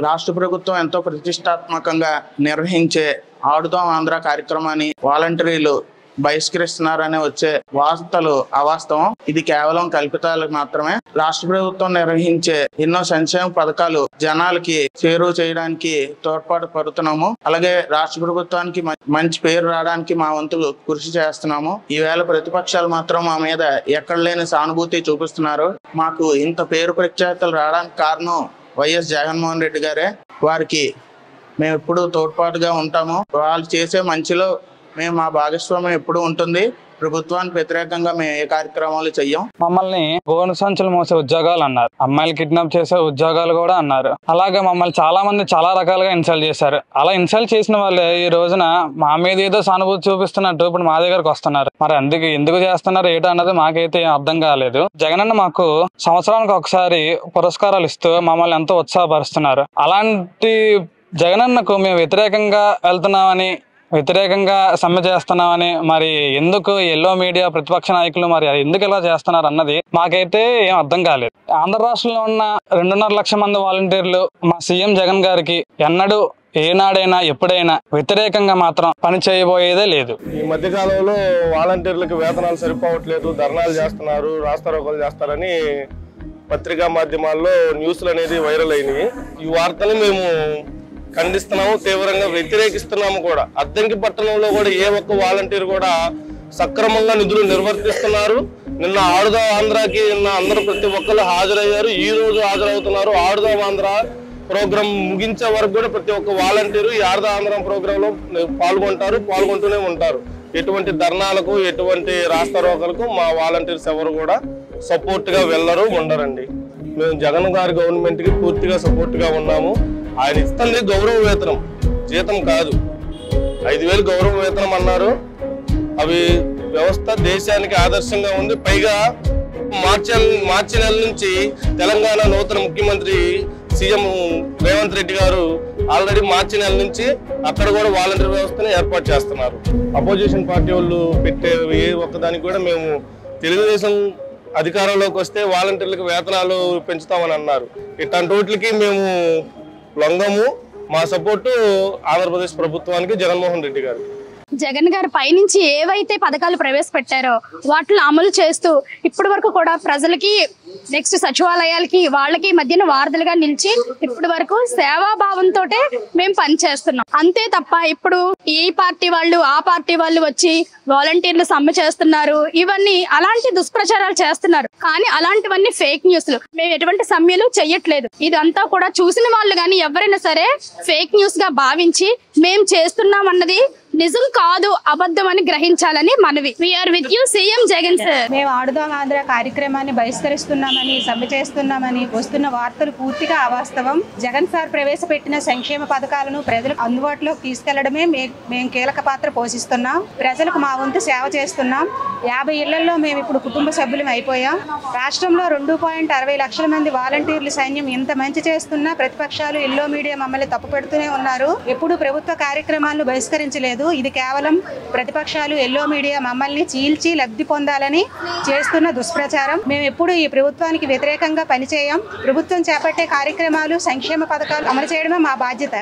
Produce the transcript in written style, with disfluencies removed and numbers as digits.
రాష్ట్ర ప్రభుత్వం ఎంతో ప్రతిష్టాత్మకంగా నిర్వహించే ఆడుదాం ఆంధ్ర కార్యక్రమాన్ని వాలంటీర్లు బహిష్కరిస్తున్నారని వచ్చే వార్తలు అవాస్తవం. ఇది కేవలం కల్పితాలకు మాత్రమే. రాష్ట్ర ప్రభుత్వం నిర్వహించే ఎన్నో సంక్షేమ పథకాలు జనాలకి చేరువ చేయడానికి తోడ్పాటు పడుతున్నాము. అలాగే రాష్ట్ర ప్రభుత్వానికి మంచి పేరు రావడానికి మా వంతు కృషి చేస్తున్నాము. ఈవేళ ప్రతిపక్షాలు మాత్రం మా మీద ఎక్కడ లేని సానుభూతి చూపిస్తున్నారు. మాకు ఇంత పేరు ప్రఖ్యాతలు రావడానికి కారణం వైఎస్ జగన్మోహన్ రెడ్డి గారే. వారికి మేము ఎప్పుడు తోడ్పాటుగా ఉంటాము. వాళ్ళు చేసే మంచిలో మేము మా భాగస్వామ్యం ఎప్పుడు ఉంటుంది. ప్రభుత్వానికి వ్యతిరేకంగా మేము ఏ కార్యక్రమాలు చెయ్యం. మమ్మల్ని గోను సంచులు మోసే ఉద్యోగాలు అన్నారు, అమ్మాయిలు కిడ్నాప్ చేసే ఉద్యోగాలు కూడా అన్నారు. అలాగే మమ్మల్ని చాలా మంది చాలా రకాలుగా ఇన్సల్ట్ చేశారు. అలా ఇన్సల్ట్ చేసిన వాళ్ళే ఈ రోజున మా మీద ఏదో సానుభూతి చూపిస్తున్నట్టు ఇప్పుడు మా దగ్గరకు వస్తున్నారు. మరి ఎందుకు చేస్తున్నారు ఏంటో అన్నది మాకైతే అర్థం కాలేదు. జగనన్న మాకు సంవత్సరానికి ఒకసారి పురస్కారాలు ఇస్తూ మమ్మల్ని ఎంతో ఉత్సాహపరుస్తున్నారు. అలాంటి జగనన్నకు మేము వ్యతిరేకంగా వెళ్తున్నామని, వ్యతిరేకంగా సమ్మె చేస్తున్నామని, మరి ఎందుకు ఎల్లో మీడియా ప్రతిపక్ష నాయకులు మరి ఎందుకు ఇలా చేస్తున్నారు అన్నది మాకైతే ఏం అర్థం కాలేదు. ఆంధ్ర రాష్ట్రంలో ఉన్న 2.5 లక్షల మంది వాలంటీర్లు మా సీఎం జగన్ గారికి ఎన్నడూ ఏనాడైనా ఎప్పుడైనా వ్యతిరేకంగా మాత్రం పని చేయబోయేదే లేదు. ఈ మధ్య కాలంలో వాలంటీర్లకు వేతనాలు సరిపోవట్లేదు, ధర్నాలు చేస్తున్నారు, రాస్తారోకోలు చేస్తారని పత్రికా మాధ్యమాల్లో న్యూస్లు అనేది వైరల్ అయినాయి. ఈ వార్తని మేము ఖండిస్తున్నాము, తీవ్రంగా వ్యతిరేకిస్తున్నాము కూడా. అద్దంకి పట్టణంలో కూడా ఏ ఒక్క వాలంటీర్ కూడా సక్రమంగా నిధులు నిర్వర్తిస్తున్నారు. నిన్న ఆడుదాం ఆంధ్రాకి అందరూ ప్రతి ఒక్కరు హాజరయ్యారు. ఈ రోజు హాజరవుతున్నారు. ఆడుదాం ఆంధ్ర ప్రోగ్రాం ముగించే వరకు కూడా ప్రతి ఒక్క వాలంటీరు ఈ ఆడుదాం ఆంధ్ర ప్రోగ్రామ్ లో పాల్గొంటూనే ఉంటారు. ఎటువంటి ధర్నాలకు, ఎటువంటి రాస్తారోకలకు మా వాలంటీర్స్ ఎవరు కూడా సపోర్ట్ గా వెళ్ళరు, ఉండరండి. మేము జగన్ గారి గవర్నమెంట్ కి పూర్తిగా సపోర్ట్ గా ఉన్నాము. ఆయన ఇస్తుంది గౌరవ వేతనం, జీతం కాదు. 5,000 గౌరవ వేతనం అన్నారు. అవి వ్యవస్థ దేశానికి ఆదర్శంగా ఉంది. పైగా మార్చి నెల నుంచి తెలంగాణ నూతన ముఖ్యమంత్రి సీఎం రేవంత్ రెడ్డి గారు ఆల్రెడీ మార్చి నెల నుంచి అక్కడ కూడా వాలంటీర్ వ్యవస్థను ఏర్పాటు చేస్తున్నారు. అపోజిషన్ పార్టీ వాళ్ళు పెట్టే ఏ ఒక్కదానికి కూడా మేము తెలుగుదేశం అధికారంలోకి వస్తే వాలంటీర్లకు వేతనాలు పెంచుతామని అన్నారు. ఇట్లాంటి వాటికి మేము లొంగము. మా సపోర్టు ఆంధ్రప్రదేశ్ ప్రభుత్వానికి, జగన్మోహన్ రెడ్డి గారు. జగన్ గారు పైనుంచి ఏవైతే పథకాలు ప్రవేశపెట్టారో వాటిని అమలు చేస్తూ ఇప్పటి వరకు కూడా ప్రజలకి, నెక్స్ట్ సచివాలయాలకి వాళ్ళకి మధ్యన వారధులుగా నిలిచి ఇప్పటి వరకు సేవాభావంతో మేము పనిచేస్తున్నాం. అంతే తప్ప ఇప్పుడు ఈ పార్టీ వాళ్ళు ఆ పార్టీ వాళ్ళు వచ్చి వాలంటీర్లు సమ్మె చేస్తున్నారు, ఇవన్నీ అలాంటి దుష్ప్రచారాలు చేస్తున్నారు. కానీ అలాంటివన్నీ ఫేక్ న్యూస్లు. మేము ఎటువంటి సమ్మెలు చెయ్యట్లేదు. ఇదంతా కూడా చూసిన వాళ్ళు కానీ ఎవరైనా సరే ఫేక్ న్యూస్ గా భావించి మేము చేస్తున్నాం అన్నది నిజం కాదు, అబద్ధం అని గ్రహించాలని మనవి. We are with you CM Jagan sir. మేము ఆడుదాం ఆంధ్ర కార్యక్రమాన్ని బహిష్కరిస్తున్నామని, సమ్మె చేస్తున్నామని వస్తున్న వార్తలు పూర్తిగా అవాస్తవం. జగన్ సార్ ప్రవేశపెట్టిన సంక్షేమ పథకాలను ప్రజలకు అందుబాటులోకి తీసుకెళ్లడమే మేము కీలక పాత్ర పోషిస్తున్నాం. ప్రజలకు మా వంతు సేవ చేస్తున్నాం. 50 ఇళ్లలో మేము ఇప్పుడు కుటుంబ సభ్యులం అయిపోయాం. రాష్ట్రంలో 2.60 లక్షల మంది వాలంటీర్లు సైన్యం ఇంత మంచి చేస్తున్నా ప్రతిపక్షాలు, ఎల్లో మీడియా మమ్మల్ని తప్పుపెడుతూనే ఉన్నారు. ఎప్పుడు ప్రభుత్వ కార్యక్రమాలను బహిష్కరించలేదు. ఇది కేవలం ప్రతిపక్షాలు, ఎల్లో మీడియా మమ్మల్ని చీల్చి లబ్ధి పొందాలని చేస్తున్న దుష్ప్రచారం. మేము ఎప్పుడు ఈ ప్రభుత్వానికి వ్యతిరేకంగా పనిచేయం. ప్రభుత్వం చేపట్టే కార్యక్రమాలు, సంక్షేమ పథకాలు అమలు చేయడమే మా బాధ్యత.